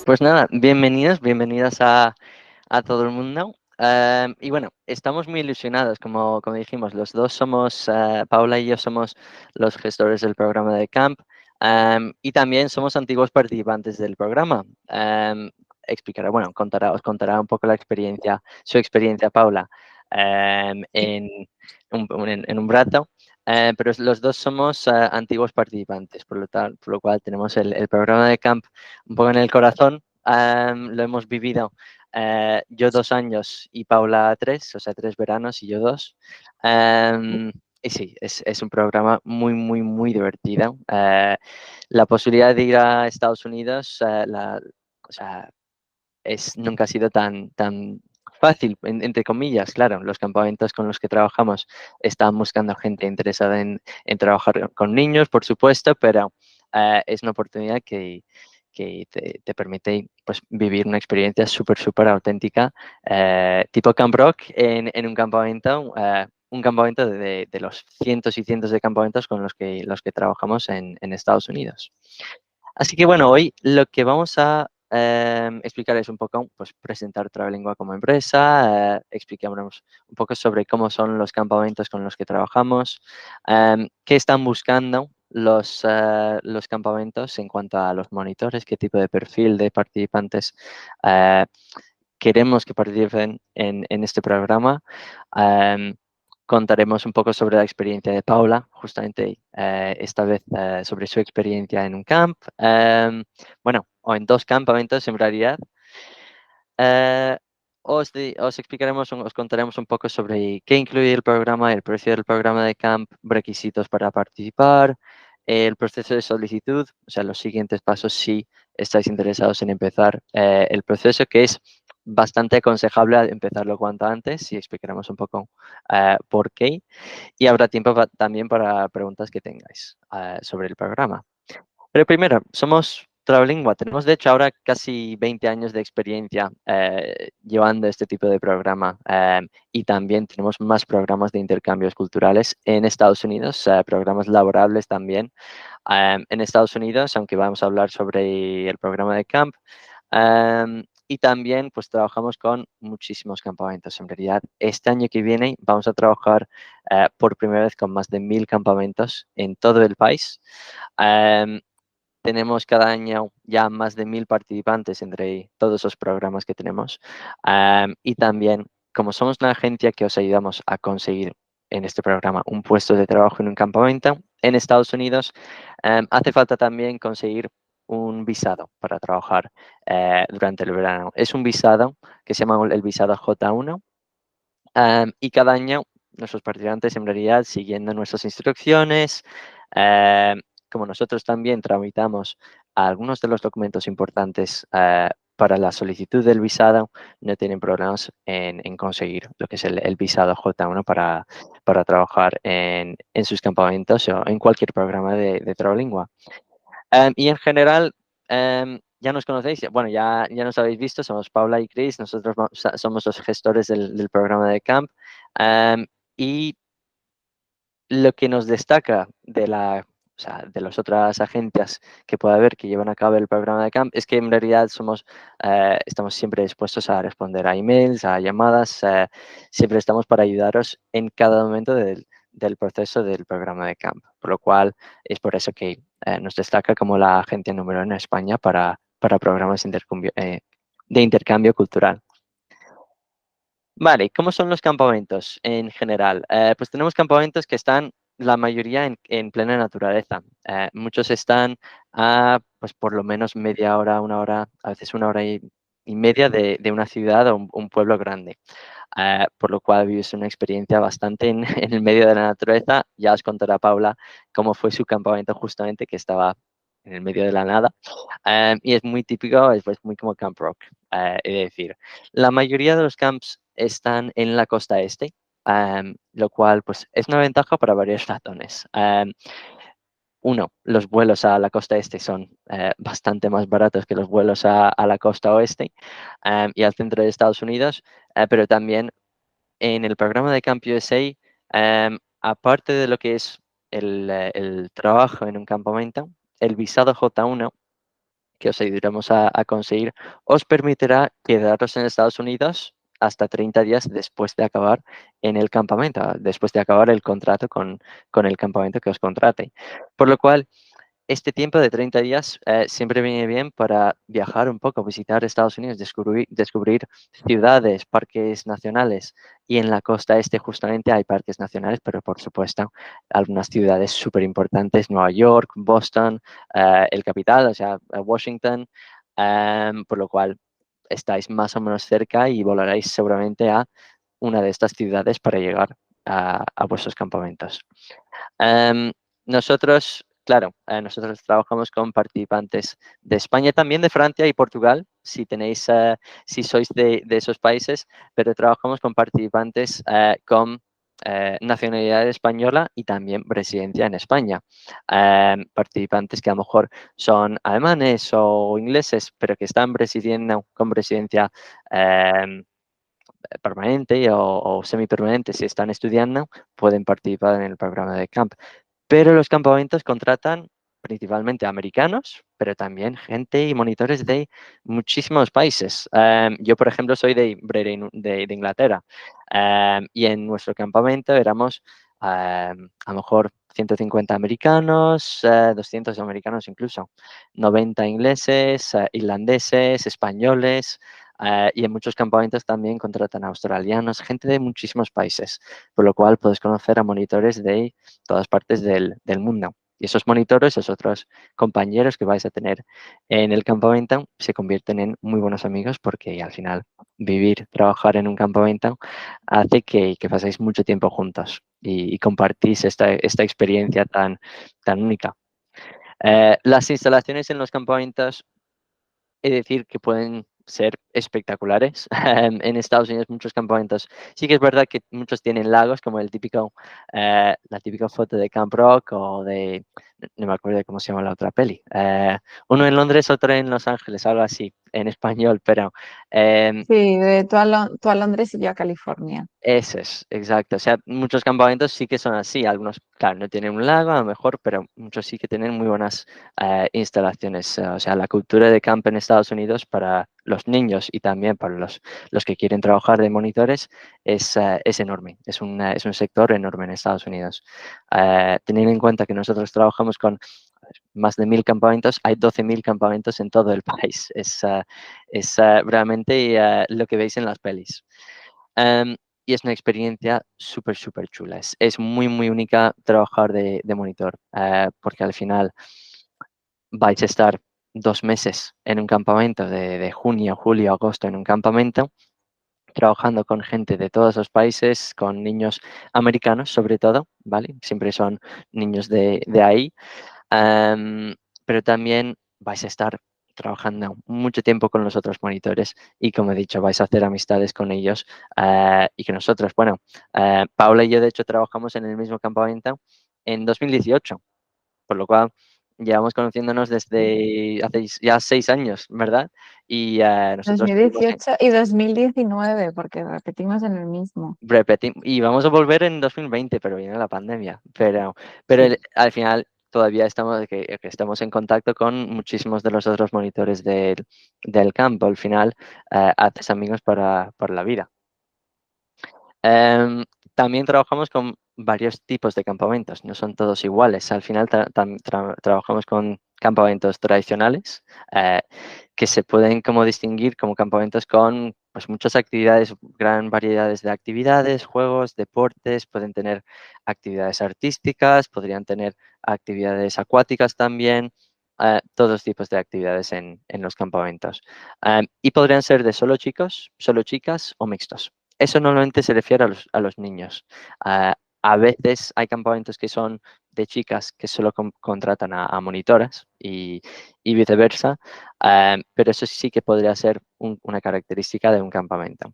Pues nada, bienvenidos, bienvenidas a todo el mundo. Y bueno, estamos muy ilusionados, como dijimos, los dos somos, Paula y yo somos los gestores del programa de Camp, y también somos antiguos participantes del programa. Explicará, bueno, os contará un poco su experiencia, Paula, en un rato. Pero los dos somos antiguos participantes, por lo cual tenemos el programa de Camp un poco en el corazón. Lo hemos vivido yo 2 años y Paula 3, o sea, 3 veranos y yo 2. Y sí, es un programa muy, muy, muy divertido. La posibilidad de ir a Estados Unidos, o sea, nunca ha sido tan fácil, entre comillas, claro. Los campamentos con los que trabajamos están buscando gente interesada en trabajar con niños, por supuesto, pero es una oportunidad que te permite pues, vivir una experiencia súper, súper auténtica, tipo Camp Rock en un campamento de los cientos y cientos de campamentos con los que trabajamos en Estados Unidos. Así que bueno, hoy lo que vamos a explicar es un poco, pues presentar Travelingua como empresa, expliquemos un poco sobre cómo son los campamentos con los que trabajamos, qué están buscando los campamentos en cuanto a los monitores, qué tipo de perfil de participantes eh, queremos que participen en este programa. Em, Contaremos un poco sobre la experiencia de Paula, justamente esta vez sobre su experiencia en un camp, bueno, o en dos campamentos en realidad. Eh, os explicaremos, os contaremos un poco sobre qué incluye el programa, el precio del programa de camp, requisitos para participar, el proceso de solicitud, o sea, los siguientes pasos si estáis interesados en empezar el proceso, que es bastante aconsejable empezarlo cuanto antes, y explicaremos un poco por qué. Y habrá tiempo también para preguntas que tengáis sobre el programa. Pero primero, somos Travelingua. Tenemos, de hecho, ahora casi 20 años de experiencia llevando este tipo de programa, y también tenemos más programas de intercambios culturales en Estados Unidos, programas laborables también en Estados Unidos, aunque vamos a hablar sobre el programa de camp. Y también pues trabajamos con muchísimos campamentos. En realidad, este año que viene vamos a trabajar por primera vez con más de 1000 campamentos en todo el país. Em, Tenemos cada año ya más de 1000 participantes entre todos los programas que tenemos. Y también, como somos una agencia que os ayudamos a conseguir en este programa un puesto de trabajo en un campamento en Estados Unidos, hace falta también conseguir un visado para trabajar durante el verano. Es un visado que se llama el visado J1, y cada año nuestros participantes, en realidad, siguiendo nuestras instrucciones, como nosotros también tramitamos algunos de los documentos importantes para la solicitud del visado, no tienen problemas en conseguir lo que es el visado J1 para trabajar en sus campamentos o en cualquier programa de Travelingua. Y en general, ya nos conocéis, bueno, ya nos habéis visto, somos Paula y Chris, nosotros somos los gestores del programa de camp. Y lo que nos destaca o sea, de las otras agencias que puede haber que llevan a cabo el programa de camp es que en realidad estamos siempre dispuestos a responder a emails, a llamadas, siempre estamos para ayudaros en cada momento del proceso del programa de camp, por lo cual es por eso que nos destaca como la agencia número 1 en España para programas de intercambio cultural. Vale, ¿cómo son los campamentos en general? Pues tenemos campamentos que están la mayoría en plena naturaleza. Muchos están a pues por lo menos media hora, 1 hora, a veces 1 hora y media de una ciudad o un pueblo grande. Por lo cual vives una experiencia bastante en el medio de la naturaleza. Ya os contará Paula cómo fue su campamento justamente, que estaba en el medio de la nada. Y es muy típico, es pues, muy como Camp Rock, es decir. La mayoría de los camps están en la costa este, lo cual pues, es una ventaja para varias razones. Uno, los vuelos a la costa este son bastante más baratos que los vuelos a la costa oeste y al centro de Estados Unidos, pero también en el programa de Camp USA, aparte de lo que es el trabajo en un campamento, el visado J1 que os ayudaremos a conseguir, os permitirá quedaros en Estados Unidos hasta 30 días después de acabar en el campamento, después de acabar el contrato con el campamento que os contrate. Por lo cual, este tiempo de 30 días siempre viene bien para viajar un poco, visitar Estados Unidos, descubrir ciudades, parques nacionales. Y en la costa este justamente hay parques nacionales, pero por supuesto algunas ciudades súper importantes, Nueva York, Boston, el capital, o sea, Washington, por lo cual estáis más o menos cerca y volaréis seguramente a una de estas ciudades para llegar a vuestros campamentos. Em, nosotros, claro, nosotros trabajamos con participantes de España, también de Francia y Portugal, si tenéis, si sois de esos países, pero trabajamos con participantes con nacionalidad española y también residencia en España. Participantes que a lo mejor son alemanes o ingleses, pero que están residiendo con residencia permanente o semipermanente, si están estudiando, pueden participar en el programa de camp. Pero los campamentos contratan principalmente americanos, pero también gente y monitores de muchísimos países. Yo, por ejemplo, soy de Inglaterra y en nuestro campamento éramos a lo mejor 150 americanos, 200 americanos incluso, 90 ingleses, irlandeses, españoles. Y en muchos campamentos también contratan australianos, gente de muchísimos países, por lo cual puedes conocer a monitores de todas partes del mundo. Y esos monitores, esos otros compañeros que vais a tener en el campamento, se convierten en muy buenos amigos porque al final vivir, trabajar en un campamento hace que paséis mucho tiempo juntos y compartís esta experiencia tan única. Las instalaciones en los campamentos, he de decir que pueden ser espectaculares. En Estados Unidos muchos campamentos, sí que es verdad que muchos tienen lagos, como la típica foto de Camp Rock o no me acuerdo de cómo se llama la otra peli. Uno en Londres, otro en Los Ángeles, algo así, en español, pero Sí, de tú a Londres y yo a California. eso es, exacto. O sea, muchos campamentos sí que son así. Algunos, claro, no tienen un lago a lo mejor, pero muchos sí que tienen muy buenas instalaciones. O sea, la cultura de camp en Estados Unidos para los niños y también para los que quieren trabajar de monitores es enorme. Es un sector enorme en Estados Unidos. Teniendo en cuenta que nosotros trabajamos con más de 1000 campamentos, hay 12.000 campamentos en todo el país. Es realmente lo que veis en las pelis. Em, y es una experiencia súper, súper chula. Es muy, muy única trabajar de monitor, porque al final vais a estar 2 meses en un campamento, de junio, julio, agosto en un campamento, trabajando con gente de todos los países, con niños americanos sobre todo, ¿vale? Siempre son niños de ahí. Am, pero también vais a estar trabajando mucho tiempo con los otros monitores y, como he dicho, vais a hacer amistades con ellos y que nosotros, bueno, Paula y yo de hecho trabajamos en el mismo campamento en 2018, por lo cual llevamos conociéndonos desde hace ya 6 años, ¿verdad? Y nosotros estuvimos 2018 y 2019, porque repetimos en el mismo. y vamos a volver en 2020, pero viene la pandemia. Pero Sí. al final todavía que estamos en contacto con muchísimos de los otros monitores del campo. Al final haces amigos para la vida. Em, también trabajamos con varios tipos de campamentos, no son todos iguales. Al final trabajamos con campamentos tradicionales que se pueden como distinguir como campamentos con pues, muchas actividades, gran variedades de actividades, juegos, deportes, pueden tener actividades artísticas, podrían tener actividades acuáticas también. Todos tipos de actividades en los campamentos. Y podrían ser de solo chicos, solo chicas o mixtos. Eso normalmente se refiere a los niños. A veces hay campamentos que son de chicas que solo contratan a monitoras y viceversa, pero eso sí que podría ser una característica de un campamento.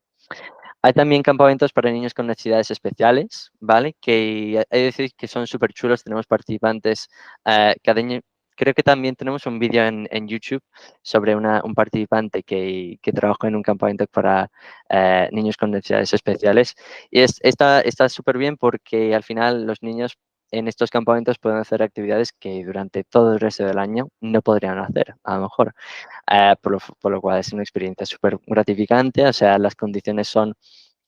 Hay también campamentos para niños con necesidades especiales, ¿vale? Que hay que decir que son súper chulos. Tenemos participantes cada año. Creo que también tenemos un vídeo en YouTube sobre un participante que trabajó en un campamento para niños con necesidades especiales. Y está súper bien porque al final los niños en estos campamentos pueden hacer actividades que durante todo el resto del año no podrían hacer, a lo mejor. Por lo cual es una experiencia súper gratificante, o sea, las condiciones son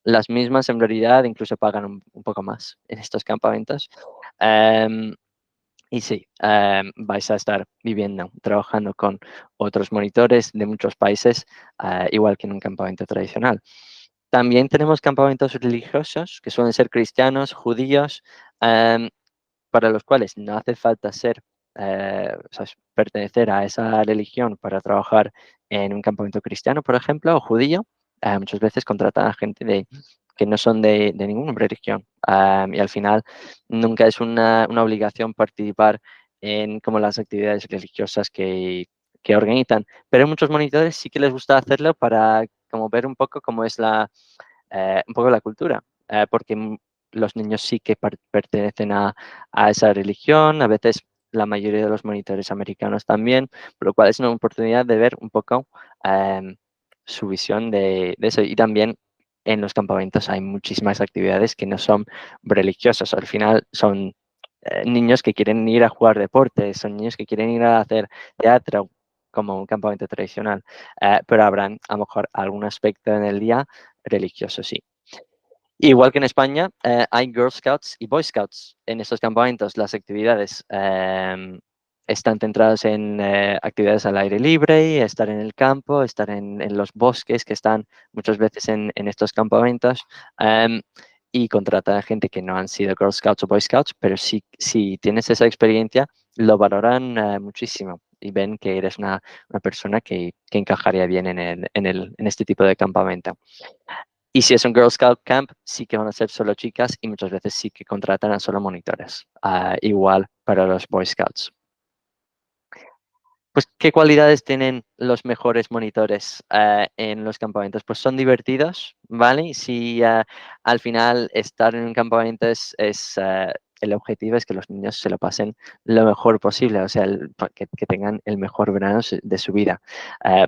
las mismas en realidad, incluso pagan un poco más en estos campamentos. Y sí, vais a estar viviendo, trabajando con otros monitores de muchos países, igual que en un campamento tradicional. También tenemos campamentos religiosos, que suelen ser cristianos, judíos, para los cuales no hace falta ser, o sea, pertenecer a esa religión para trabajar en un campamento cristiano, por ejemplo, o judío. Muchas veces contratan a gente que no son de ninguna religión. Y al final nunca es una obligación participar en como las actividades religiosas que organizan. Pero a muchos monitores sí que les gusta hacerlo para como ver un poco cómo es un poco la cultura, porque los niños sí que pertenecen a esa religión, a veces la mayoría de los monitores americanos también, por lo cual es una oportunidad de ver un poco su visión de eso. Y también en los campamentos hay muchísimas actividades que no son religiosas, al final son niños que quieren ir a jugar deportes, son niños que quieren ir a hacer teatro como un campamento tradicional, pero habrán a lo mejor algún aspecto en el día religioso, sí. Igual que en España, hay Girl Scouts y Boy Scouts en estos campamentos. Las actividades están centradas en actividades al aire libre, estar en el campo, estar en los bosques que están muchas veces en estos campamentos, y contratar a gente que no han sido Girl Scouts o Boy Scouts, pero si tienes esa experiencia, lo valoran muchísimo y ven que eres una persona que encajaría bien en este tipo de campamento. Y si es un Girl Scout Camp, sí que van a ser solo chicas y muchas veces sí que contratan a solo monitores. Igual para los Boy Scouts. Pues, ¿qué cualidades tienen los mejores monitores en los campamentos? Pues son divertidos, ¿vale? Si al final estar en un campamento el objetivo es que los niños se lo pasen lo mejor posible, o sea, que tengan el mejor verano de su vida.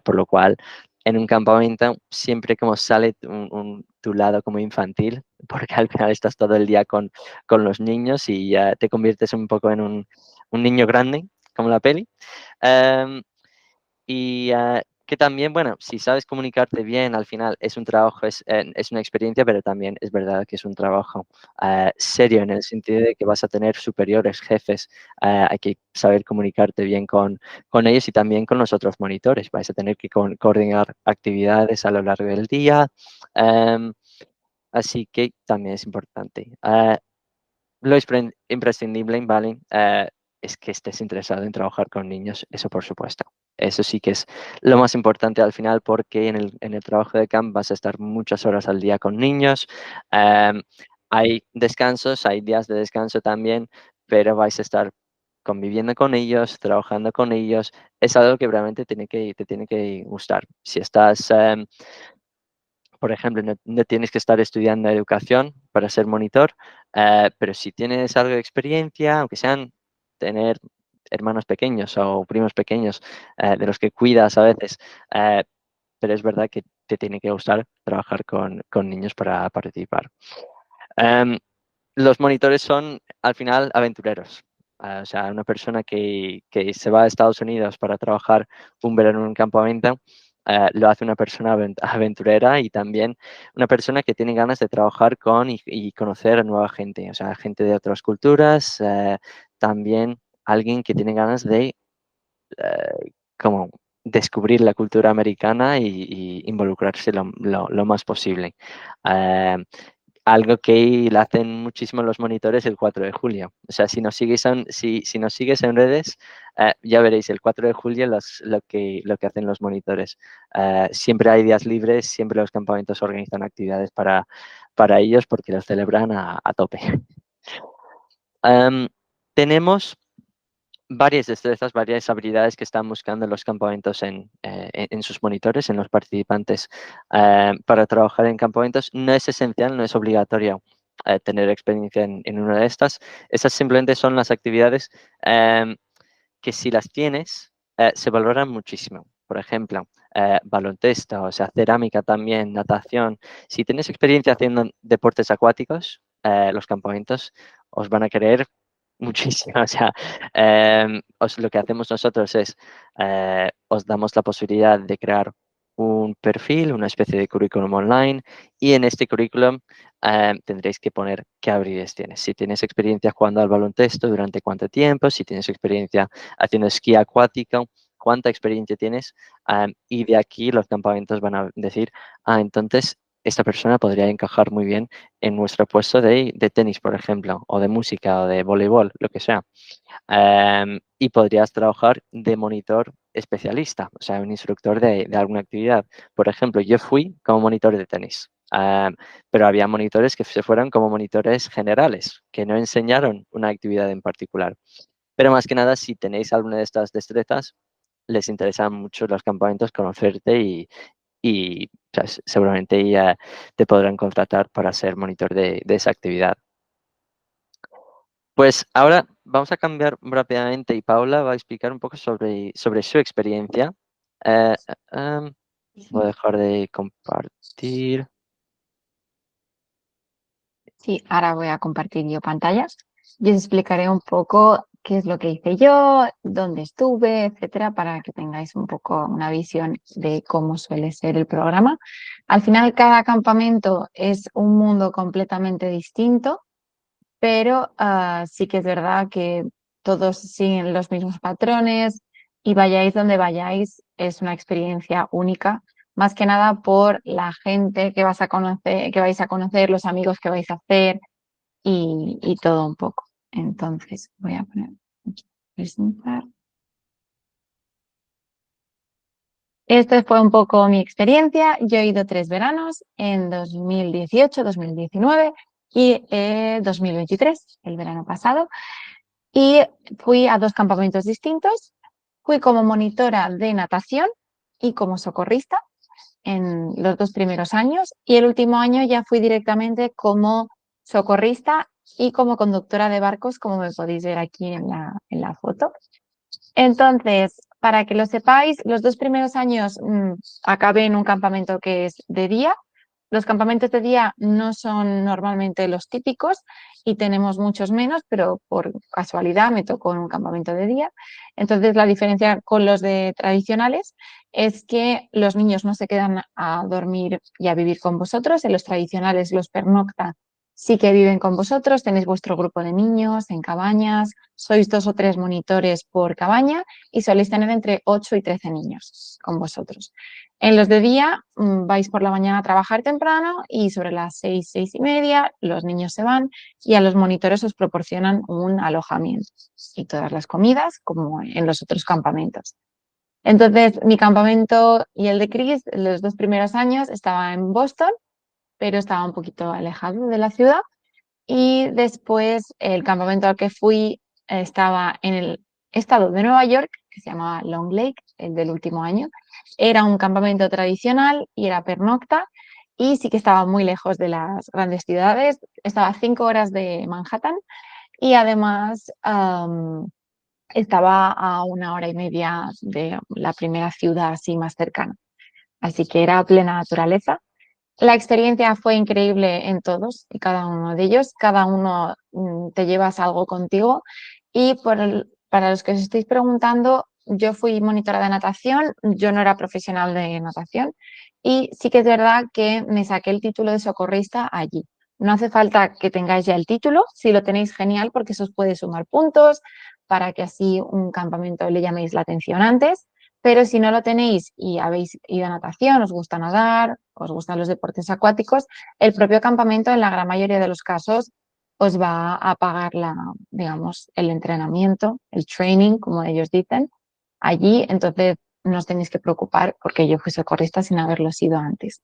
Por lo cual, en un campamento siempre como sale tu lado como infantil, porque al final estás todo el día con los niños y te conviertes un poco en un niño grande, como la peli. Em, que también, bueno, si sabes comunicarte bien, al final es un trabajo, es una experiencia, pero también es verdad que es un trabajo serio en el sentido de que vas a tener superiores, jefes, hay que saber comunicarte bien con ellos y también con los otros monitores. Vais a tener que coordinar actividades a lo largo del día, em, así que también es importante. Lo imprescindible, ¿vale? Es que estés interesado en trabajar con niños, eso por supuesto. Eso sí que es lo más importante al final porque en el trabajo de camp vas a estar muchas horas al día con niños. Em, Hay descansos, hay días de descanso también, pero vais a estar conviviendo con ellos, trabajando con ellos. Es algo que realmente te tiene que gustar. Si estás, por ejemplo, no tienes que estar estudiando educación para ser monitor, pero si tienes algo de experiencia, aunque sean tener hermanos pequeños o primos pequeños de los que cuidas a veces, eh, pero es verdad que te tiene que gustar trabajar con niños para participar. Em, los monitores son al final aventureros. O sea, una persona que se va a Estados Unidos para trabajar un verano en un campamento, lo hace una persona aventurera y también una persona que tiene ganas de trabajar con y conocer a nueva gente, o sea, gente de otras culturas, también alguien que tiene ganas de como descubrir la cultura americana y involucrarse lo más posible. Eh, Algo que lo hacen muchísimo los monitores el 4 de julio. O sea, si nos sigues en redes, ya veréis el 4 de julio lo que hacen los monitores. Siempre hay días libres, siempre los campamentos organizan actividades para ellos porque los celebran a tope. Tenemos varias destrezas, varias habilidades que están buscando los campamentos en sus monitores, en los participantes, para trabajar en campamentos. No es esencial, no es obligatorio tener experiencia en una de estas. Esas simplemente son las actividades que si las tienes, se valoran muchísimo. Por ejemplo, baloncesto, o sea, cerámica también, natación. Si tienes experiencia haciendo deportes acuáticos, los campamentos os van a querer muchísimo. O sea, lo que hacemos nosotros es, os damos la posibilidad de crear un perfil, una especie de currículum online, y en este currículum tendréis que poner qué habilidades tienes. Si tienes experiencia jugando al baloncesto, durante cuánto tiempo, si tienes experiencia haciendo esquí acuático, cuánta experiencia tienes, y de aquí los campamentos van a decir, entonces esta persona podría encajar muy bien en nuestro puesto de tenis, por ejemplo, o de música, o de voleibol, lo que sea. Y podrías trabajar de monitor especialista, o sea, un instructor de alguna actividad. Por ejemplo, yo fui como monitor de tenis, pero había monitores que se fueron como monitores generales, que no enseñaron una actividad en particular. Pero más que nada, si tenéis alguna de estas destrezas, les interesan mucho los campamentos, conocerte y o sea, seguramente ya te podrán contratar para ser monitor de esa actividad. Pues ahora vamos a cambiar rápidamente y Paula va a explicar un poco sobre su experiencia. Eh, eh, em, Voy a dejar de compartir. Sí, ahora voy a compartir yo pantallas y os explicaré un poco qué es lo que hice yo, dónde estuve, etcétera, para que tengáis un poco una visión de cómo suele ser el programa. Al final, cada campamento es un mundo completamente distinto, pero sí que es verdad que todos siguen los mismos patrones y vayáis donde vayáis, es una experiencia única, más que nada por la gente que vas a conocer, que vais a conocer, los amigos que vais a hacer y todo un poco. Entonces, voy a poner aquí, presentar. Esta fue un poco mi experiencia. Yo he ido 3 veranos en 2018, 2019 y 2023, el verano pasado. Y fui a 2 campamentos distintos. Fui como monitora de natación y como socorrista en los 2 primeros años. Y el último año ya fui directamente como socorrista y como conductora de barcos, como me podéis ver aquí en la foto. Entonces, para que lo sepáis, los 2 primeros años acabé en un campamento que es de día. Los campamentos de día no son normalmente los típicos y tenemos muchos menos, pero por casualidad me tocó en un campamento de día. Entonces, la diferencia con los de tradicionales es que los niños no se quedan a dormir y a vivir con vosotros. En los tradicionales, los pernocta sí que viven con vosotros, tenéis vuestro grupo de niños en cabañas, sois 2 o 3 monitores por cabaña y soléis tener entre 8 y 13 niños con vosotros. En los de día vais por la mañana a trabajar temprano y sobre las 6, 6:30 los niños se van y a los monitores os proporcionan un alojamiento y todas las comidas como en los otros campamentos. Entonces, mi campamento y el de Chris, los 2 primeros años, estaba en Boston, pero estaba un poquito alejado de la ciudad. Y después el campamento al que fui estaba en el estado de Nueva York, que se llamaba Long Lake, el del último año. Era un campamento tradicional y era pernocta y sí que estaba muy lejos de las grandes ciudades. Estaba a 5 horas de Manhattan y además estaba a 1 hora y media de la primera ciudad así más cercana. Así que era plena naturaleza. La experiencia fue increíble en todos y cada uno de ellos. Cada uno te llevas algo contigo. Y para los que os estéis preguntando, yo fui monitora de natación, yo no era profesional de natación y sí que es verdad que me saqué el título de socorrista allí. No hace falta que tengáis ya el título, si lo tenéis genial porque eso os puede sumar puntos para que así un campamento le llaméis la atención antes. Pero si no lo tenéis y habéis ido a natación, os gusta nadar, os gustan los deportes acuáticos, el propio campamento en la gran mayoría de los casos os va a pagar digamos, el entrenamiento, el training, como ellos dicen, allí. Entonces no os tenéis que preocupar porque yo fui socorrista sin haberlo sido antes.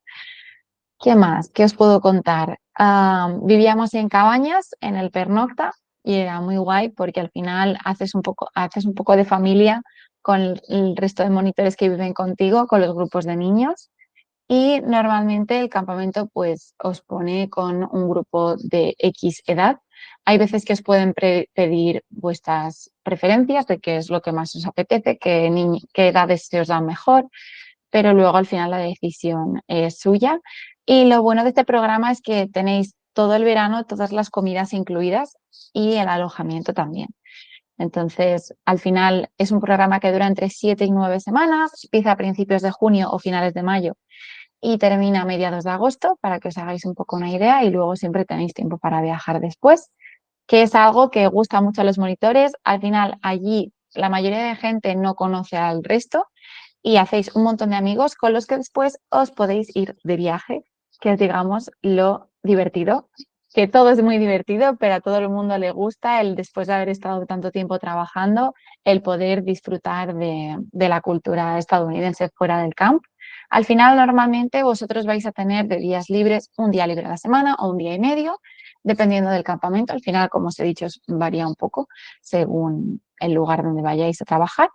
¿Qué más? ¿Qué os puedo contar? Vivíamos en cabañas en el pernocta y era muy guay porque al final haces un poco de familia con el resto de monitores que viven contigo, con los grupos de niños. Y normalmente el campamento pues os pone con un grupo de X edad. Hay veces que os pueden pedir vuestras preferencias de qué es lo que más os apetece, qué edades se os dan mejor, pero luego al final la decisión es suya. Y lo bueno de este programa es que tenéis todo el verano, todas las comidas incluidas y el alojamiento también. Entonces, al final es un programa que dura entre 7 y 9 semanas, empieza a principios de junio o finales de mayo y termina a mediados de agosto, para que os hagáis un poco una idea, y luego siempre tenéis tiempo para viajar después, que es algo que gusta mucho a los monitores. Al final, allí la mayoría de gente no conoce al resto y hacéis un montón de amigos con los que después os podéis ir de viaje, que es, digamos, lo divertido, que todo es muy divertido, pero a todo el mundo le gusta el, después de haber estado tanto tiempo trabajando, el poder disfrutar de la cultura estadounidense fuera del camp. Al final, normalmente vosotros vais a tener de días libres un día libre a la semana o un día y medio, dependiendo del campamento. Al final, como os he dicho, varía un poco según el lugar donde vayáis a trabajar.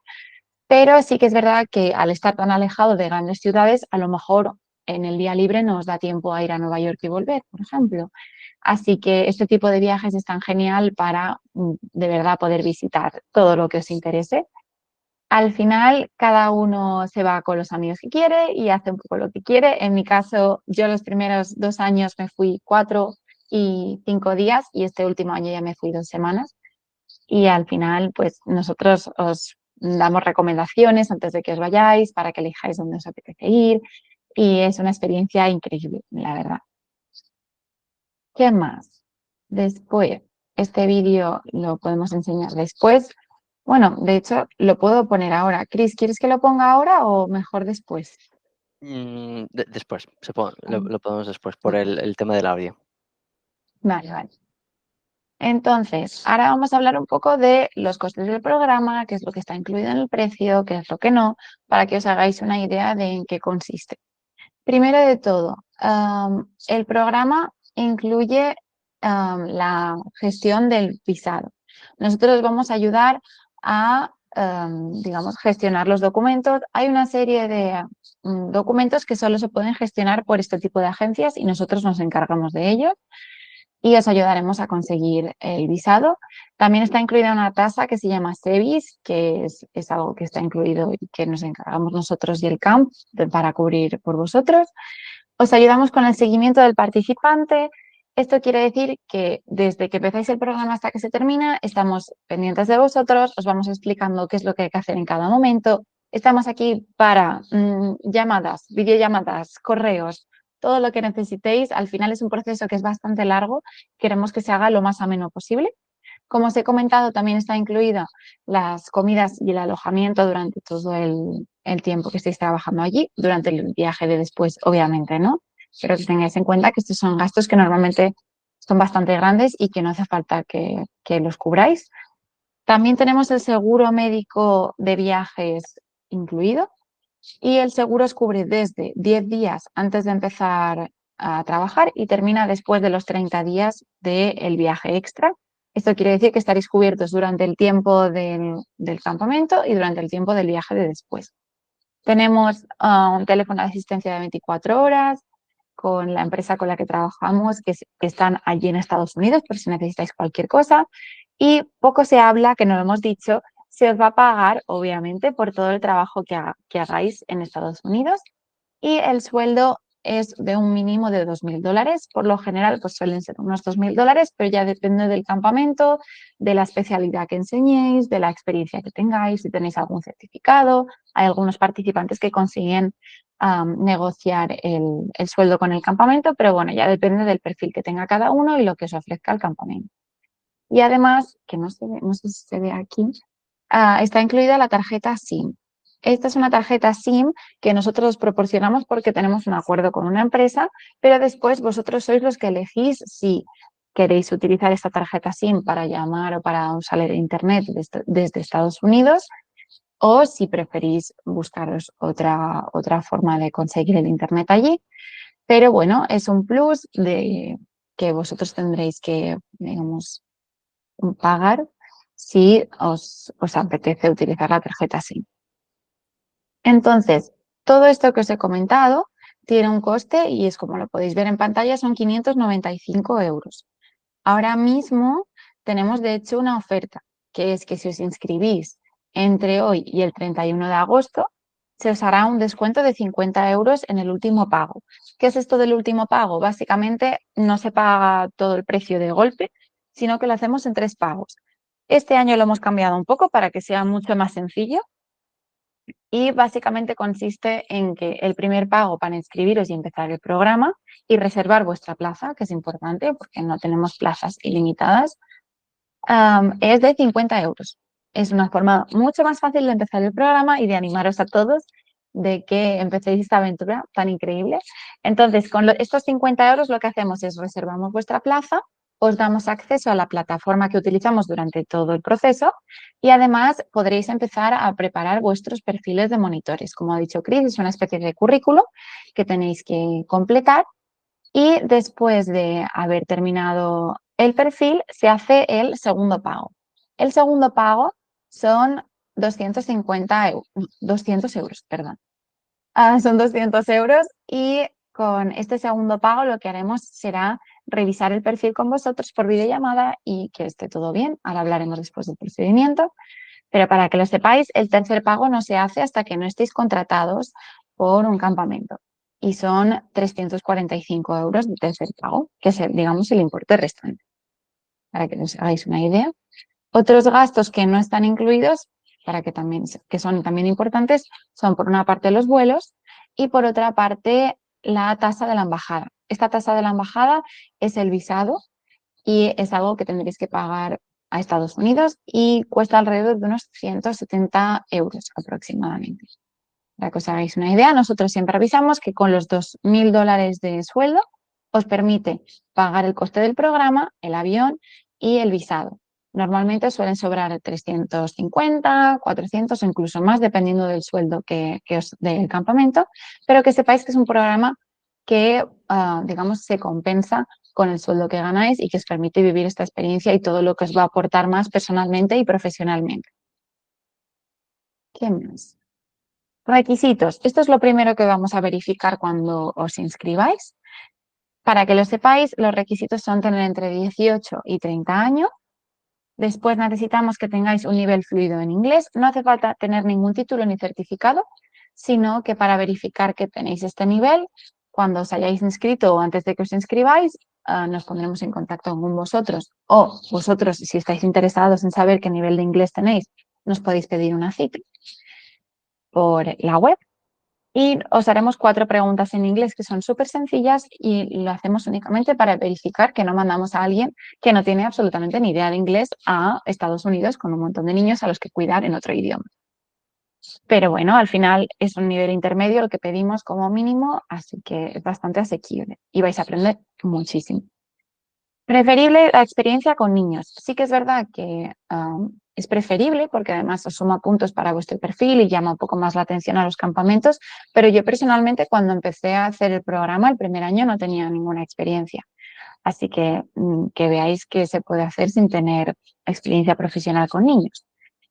Pero sí que es verdad que al estar tan alejado de grandes ciudades, a lo mejor en el día libre no os da tiempo a ir a Nueva York y volver, por ejemplo. Así que este tipo de viajes es tan genial para de verdad poder visitar todo lo que os interese. Al final, cada uno se va con los amigos que quiere y hace un poco lo que quiere. En mi caso, yo los primeros 2 años me fui 4 y 5 días y este último año ya me fui 2 semanas. Y al final, pues nosotros os damos recomendaciones antes de que os vayáis para que elijáis dónde os apetece ir y es una experiencia increíble, la verdad. ¿Qué más? Después, este vídeo lo podemos enseñar después. Bueno, de hecho, lo puedo poner ahora. Chris, ¿quieres que lo ponga ahora o mejor después? Después, Mm, lo podemos después por Vale, el tema del audio. vale, vale. Entonces, ahora vamos a hablar un poco de los costes del programa, qué es lo que está incluido en el precio, qué es lo que no, para que os hagáis una idea de en qué consiste. Primero de todo, el programa incluye la gestión del visado. Nosotros os vamos a ayudar a, digamos, gestionar los documentos. Hay una serie de documentos que solo se pueden gestionar por este tipo de agencias y nosotros nos encargamos de ellos y os ayudaremos a conseguir el visado. También está incluida una tasa que se llama SEVIS, que es algo que está incluido y que nos encargamos nosotros y el camp para cubrir por vosotros. Os ayudamos con el seguimiento del participante. Esto quiere decir que desde que empezáis el programa hasta que se termina, estamos pendientes de vosotros, os vamos explicando qué es lo que hay que hacer en cada momento. Estamos aquí para llamadas, videollamadas, correos, todo lo que necesitéis. Al final es un proceso que es bastante largo. Queremos que se haga lo más ameno posible. Como os he comentado, también está incluida las comidas y el alojamiento durante todo el tiempo que estéis trabajando allí, durante el viaje de después, obviamente, ¿no? Pero que tengáis en cuenta que estos son gastos que normalmente son bastante grandes y que no hace falta que los cubráis. También tenemos el seguro médico de viajes incluido y el seguro os cubre desde 10 días antes de empezar a trabajar y termina después de los 30 días del viaje extra. Esto quiere decir que estaréis cubiertos durante el tiempo del campamento y durante el tiempo del viaje de después. Tenemos un teléfono de asistencia de 24 horas con la empresa con la que trabajamos, que están allí en Estados Unidos por si necesitáis cualquier cosa. Y poco se habla, que no lo hemos dicho, se os va a pagar, obviamente, por todo el trabajo que hagáis en Estados Unidos y el sueldo es de un mínimo de $2.000. Por lo general, pues suelen ser unos $2.000, pero ya depende del campamento, de la especialidad que enseñéis, de la experiencia que tengáis, si tenéis algún certificado. Hay algunos participantes que consiguen negociar el sueldo con el campamento, pero bueno, ya depende del perfil que tenga cada uno y lo que os ofrezca el campamento. Y además, que no sé si se ve aquí, está incluida la tarjeta SIM. Esta es una tarjeta SIM que nosotros proporcionamos porque tenemos un acuerdo con una empresa, pero después vosotros sois los que elegís si queréis utilizar esta tarjeta SIM para llamar o para usar el Internet desde Estados Unidos o si preferís buscaros otra forma de conseguir el Internet allí. Pero bueno, es un plus de que vosotros tendréis que, digamos, pagar si os apetece utilizar la tarjeta SIM. Entonces, todo esto que os he comentado tiene un coste y es como lo podéis ver en pantalla, son 595 euros. Ahora mismo tenemos de hecho una oferta, que es que si os inscribís entre hoy y el 31 de agosto, se os hará un descuento de 50 euros en el último pago. ¿Qué es esto del último pago? Básicamente no se paga todo el precio de golpe, sino que lo hacemos en 3 pagos. Este año lo hemos cambiado un poco para que sea mucho más sencillo y básicamente consiste en que el primer pago para inscribiros y empezar el programa y reservar vuestra plaza, que es importante porque no tenemos plazas ilimitadas, es de 50 euros. Es una forma mucho más fácil de empezar el programa y de animaros a todos de que empecéis esta aventura tan increíble. Entonces, con estos 50 euros lo que hacemos es reservamos vuestra plaza, os damos acceso a la plataforma que utilizamos durante todo el proceso y además podréis empezar a preparar vuestros perfiles de monitores. Como ha dicho Chris, es una especie de currículo que tenéis que completar y después de haber terminado el perfil se hace el segundo pago. El segundo pago son 200 euros, perdón. Son 200 euros y con este segundo pago lo que haremos será revisar el perfil con vosotros por videollamada y que esté todo bien. Ahora hablaremos después del procedimiento. Pero para que lo sepáis, el tercer pago no se hace hasta que no estéis contratados por un campamento. Y son 345 euros de tercer pago, que es, digamos, el importe restante. Para que os hagáis una idea. Otros gastos que no están incluidos, que son también importantes, son por una parte los vuelos y por otra parte la tasa de la embajada. Esta tasa de la embajada es el visado y es algo que tendréis que pagar a Estados Unidos y cuesta alrededor de unos 170 euros aproximadamente. Para que os hagáis una idea, nosotros siempre avisamos que con los 2.000 dólares de sueldo os permite pagar el coste del programa, el avión y el visado. Normalmente suelen sobrar 350, 400 o incluso más, dependiendo del sueldo que os dé el campamento, pero que sepáis que es un programa que, digamos, se compensa con el sueldo que ganáis y que os permite vivir esta experiencia y todo lo que os va a aportar más personalmente y profesionalmente. ¿Qué más? Requisitos. Esto es lo primero que vamos a verificar cuando os inscribáis. Para que lo sepáis, los requisitos son tener entre 18 y 30 años. Después necesitamos que tengáis un nivel fluido en inglés. No hace falta tener ningún título ni certificado, sino que para verificar que tenéis este nivel, cuando os hayáis inscrito o antes de que os inscribáis, nos pondremos en contacto con vosotros o vosotros, si estáis interesados en saber qué nivel de inglés tenéis, nos podéis pedir una cita por la web. Y os haremos 4 preguntas en inglés que son súper sencillas y lo hacemos únicamente para verificar que no mandamos a alguien que no tiene absolutamente ni idea de inglés a Estados Unidos con un montón de niños a los que cuidar en otro idioma. Pero bueno, al final es un nivel intermedio el que pedimos como mínimo, así que es bastante asequible y vais a aprender muchísimo. Preferible la experiencia con niños. Sí que es verdad que es preferible porque además os suma puntos para vuestro perfil y llama un poco más la atención a los campamentos, pero yo personalmente cuando empecé a hacer el programa el primer año no tenía ninguna experiencia. Así que veáis que se puede hacer sin tener experiencia profesional con niños.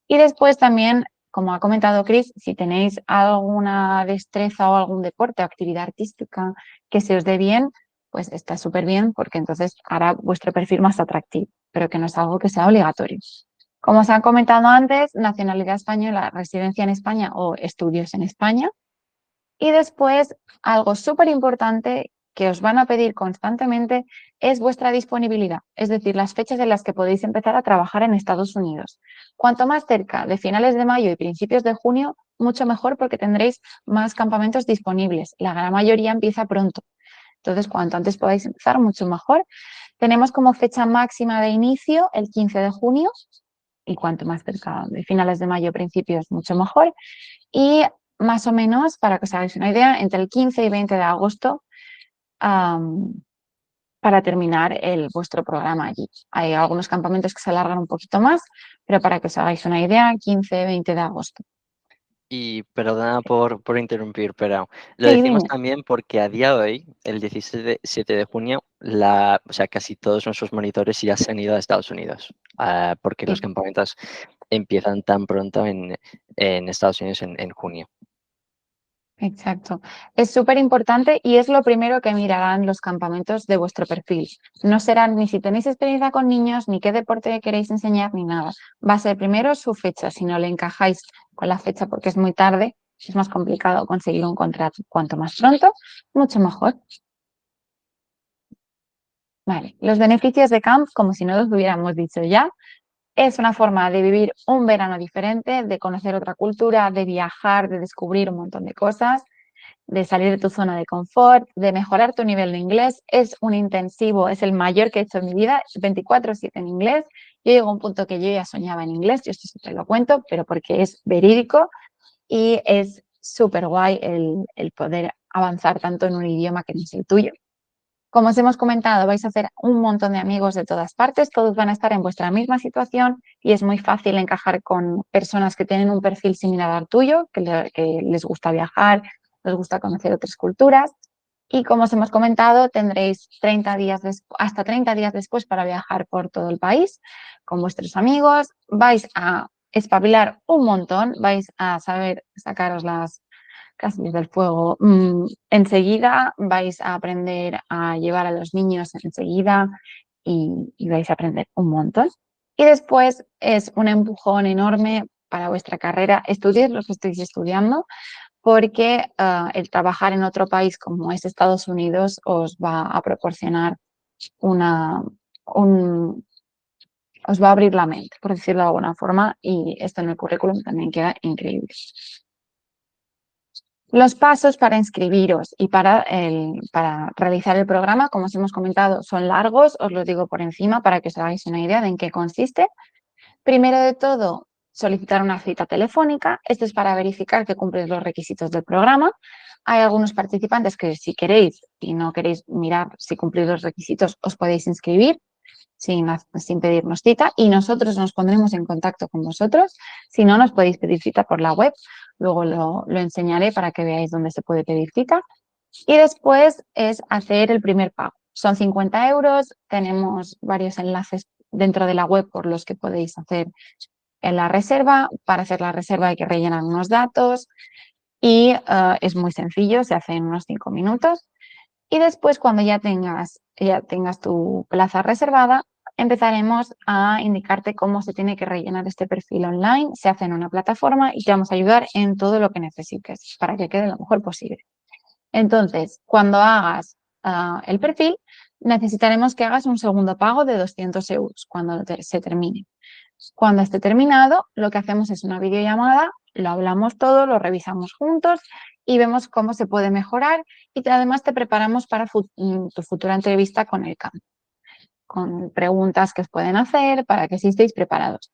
Y después también, como ha comentado Chris, si tenéis alguna destreza o algún deporte o actividad artística que se os dé bien, pues está súper bien porque entonces hará vuestro perfil más atractivo, pero que no es algo que sea obligatorio. Como os han comentado antes, nacionalidad española, residencia en España o estudios en España. Y después, algo súper importante que os van a pedir constantemente es vuestra disponibilidad, es decir, las fechas en las que podéis empezar a trabajar en Estados Unidos. Cuanto más cerca de finales de mayo y principios de junio, mucho mejor porque tendréis más campamentos disponibles. La gran mayoría empieza pronto. Entonces, cuanto antes podáis empezar, mucho mejor. Tenemos como fecha máxima de inicio el 15 de junio y cuanto más cerca de finales de mayo, principios, mucho mejor. Y más o menos, para que os hagáis una idea, entre el 15 y 20 de agosto para terminar vuestro programa allí. Hay algunos campamentos que se alargan un poquito más, pero para que os hagáis una idea, 15-20 de agosto. Y perdona por interrumpir, pero lo Sí, decimos dime. también porque a día de hoy, el 17 de junio, o sea, casi todos nuestros monitores ya se han ido a Estados Unidos, porque los Sí. campamentos empiezan tan pronto en Estados Unidos en junio. Exacto. Es súper importante y es lo primero que mirarán los campamentos de vuestro perfil. No serán ni si tenéis experiencia con niños, ni qué deporte queréis enseñar, ni nada. Va a ser primero su fecha. Si no le encajáis con la fecha porque es muy tarde, Es más complicado conseguir un contrato. Cuanto más pronto, mucho mejor. Vale, los beneficios de camp, como si no los hubiéramos dicho ya, es una forma de vivir un verano diferente, de conocer otra cultura, de viajar, de descubrir un montón de cosas, de salir de tu zona de confort, de mejorar tu nivel de inglés. Es un intensivo, es el mayor que he hecho en mi vida, 24/7 en inglés. Yo llego a un punto que yo ya soñaba en inglés, yo esto siempre lo cuento, pero porque es verídico y es súper guay el poder avanzar tanto en un idioma que no es el tuyo. Como os hemos comentado, vais a hacer un montón de amigos de todas partes, todos van a estar en vuestra misma situación y es muy fácil encajar con personas que tienen un perfil similar al tuyo, que les gusta viajar, les gusta conocer otras culturas. Y como os hemos comentado, tendréis 30 días hasta 30 días después para viajar por todo el país con vuestros amigos. Vais a espabilar un montón, vais a saber sacaros las casillas del fuego. Enseguida vais a aprender a llevar a los niños enseguida y vais a aprender un montón. Y después es un empujón enorme para vuestra carrera. Estudiéis lo que estáis estudiando porque el trabajar en otro país como es Estados Unidos os va a proporcionar un, os va a abrir la mente, por decirlo de alguna forma, y esto en el currículum también queda increíble. Los pasos para inscribiros y para realizar el programa, como os hemos comentado, son largos, os los digo por encima para que os hagáis una idea de en qué consiste. Primero de todo, solicitar una cita telefónica. Esto es para verificar que cumples los requisitos del programa. Hay algunos participantes que si queréis y no queréis mirar si cumplís los requisitos, os podéis inscribir sin pedirnos cita y nosotros nos pondremos en contacto con vosotros. Si no, nos podéis pedir cita por la web. Luego lo enseñaré para que veáis dónde se puede pedir cita. Y después es hacer el primer pago. Son 50 euros. Tenemos varios enlaces dentro de la web por los que podéis hacer en la reserva. Para hacer la reserva hay que rellenar unos datos y es muy sencillo, se hace en unos 5 minutos. Y después, cuando ya tengas tu plaza reservada, empezaremos a indicarte cómo se tiene que rellenar este perfil online. Se hace en una plataforma y te vamos a ayudar en todo lo que necesites para que quede lo mejor posible. Entonces, cuando hagas el perfil, necesitaremos que hagas un segundo pago de 200 euros cuando se termine. Cuando esté terminado, lo que hacemos es una videollamada, lo hablamos todo, lo revisamos juntos y vemos cómo se puede mejorar y además te preparamos para tu futura entrevista con el campo, con preguntas que os pueden hacer para que sí estéis preparados.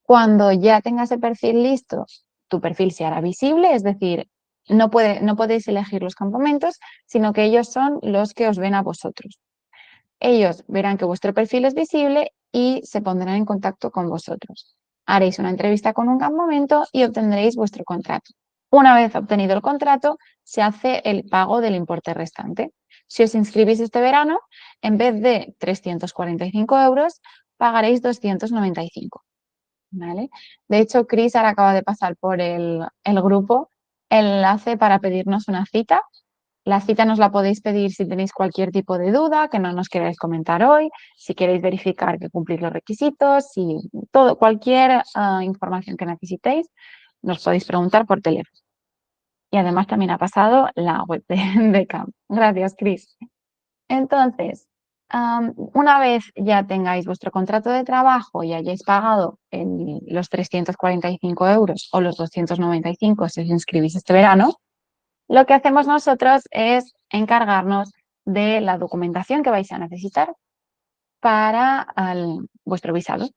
Cuando ya tengas el perfil listo, tu perfil se hará visible, es decir, no podéis elegir los campamentos, sino que ellos son los que os ven a vosotros. Ellos verán que vuestro perfil es visible y se pondrán en contacto con vosotros. Haréis una entrevista con un campamento y obtendréis vuestro contrato. Una vez obtenido el contrato, se hace el pago del importe restante. Si os inscribís este verano, en vez de 345 euros, pagaréis 295. ¿Vale? De hecho, Chris ahora acaba de pasar por el grupo el enlace para pedirnos una cita. La cita nos la podéis pedir si tenéis cualquier tipo de duda que no nos queráis comentar hoy, si queréis verificar que cumplís los requisitos, cualquier información que necesitéis, nos podéis preguntar por teléfono. Y además también ha pasado la web de Camp. Gracias, Chris. Entonces, una vez ya tengáis vuestro contrato de trabajo y hayáis pagado los 345 euros o los 295 si os inscribís este verano, lo que hacemos nosotros es encargarnos de la documentación que vais a necesitar para vuestro visado.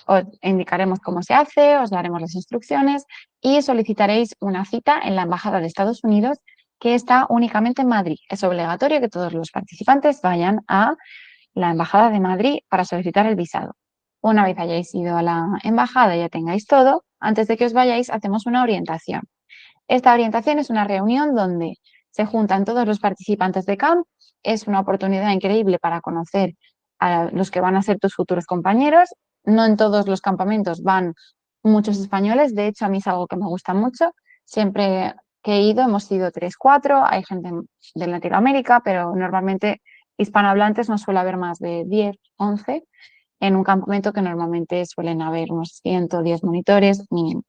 Os indicaremos cómo se hace, os daremos las instrucciones y solicitaréis una cita en la Embajada de Estados Unidos que está únicamente en Madrid. Es obligatorio que todos los participantes vayan a la Embajada de Madrid para solicitar el visado. Una vez hayáis ido a la embajada y ya tengáis todo, antes de que os vayáis hacemos una orientación. Esta orientación es una reunión donde se juntan todos los participantes de camp. Es una oportunidad increíble para conocer a los que van a ser tus futuros compañeros. No en todos los campamentos van muchos españoles. De hecho, a mí es algo que me gusta mucho. Siempre que he ido hemos sido 3, 4. Hay gente de Latinoamérica, pero normalmente hispanohablantes no suele haber más de 10, 11 en un campamento que normalmente suelen haber unos 110 monitores mínimo.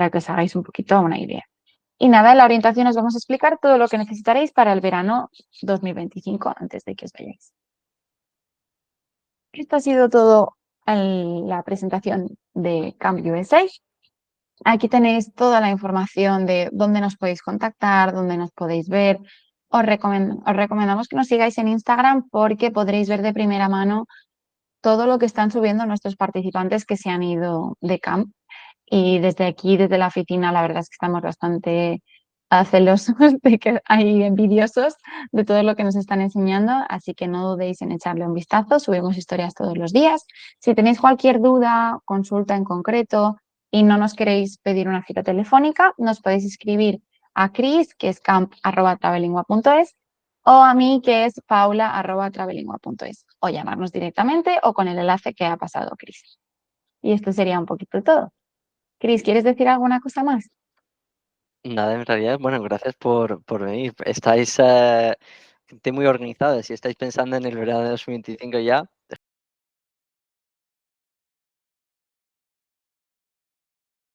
para que os hagáis un poquito una idea. Y nada, en la orientación os vamos a explicar todo lo que necesitaréis para el verano 2025 antes de que os vayáis. Esto ha sido todo en la presentación de Camp USA. Aquí tenéis toda la información de dónde nos podéis contactar, dónde nos podéis ver. Os recomendamos que nos sigáis en Instagram porque podréis ver de primera mano todo lo que están subiendo nuestros participantes que se han ido de camp. Y desde aquí, desde la oficina, la verdad es que estamos bastante celosos de que hay envidiosos de todo lo que nos están enseñando, así que no dudéis en echarle un vistazo, subimos historias todos los días. Si tenéis cualquier duda, consulta en concreto y no nos queréis pedir una cita telefónica, nos podéis escribir a Chris, que es camp@travelingua.es, o a mí, que es paula@travelingua.es, o llamarnos directamente o con el enlace que ha pasado Chris. Y esto sería un poquito todo. Chris, ¿quieres decir alguna cosa más? Nada, en realidad, bueno, gracias por venir. Estáis gente muy organizada. Si estáis pensando en el verano de 2025 ya,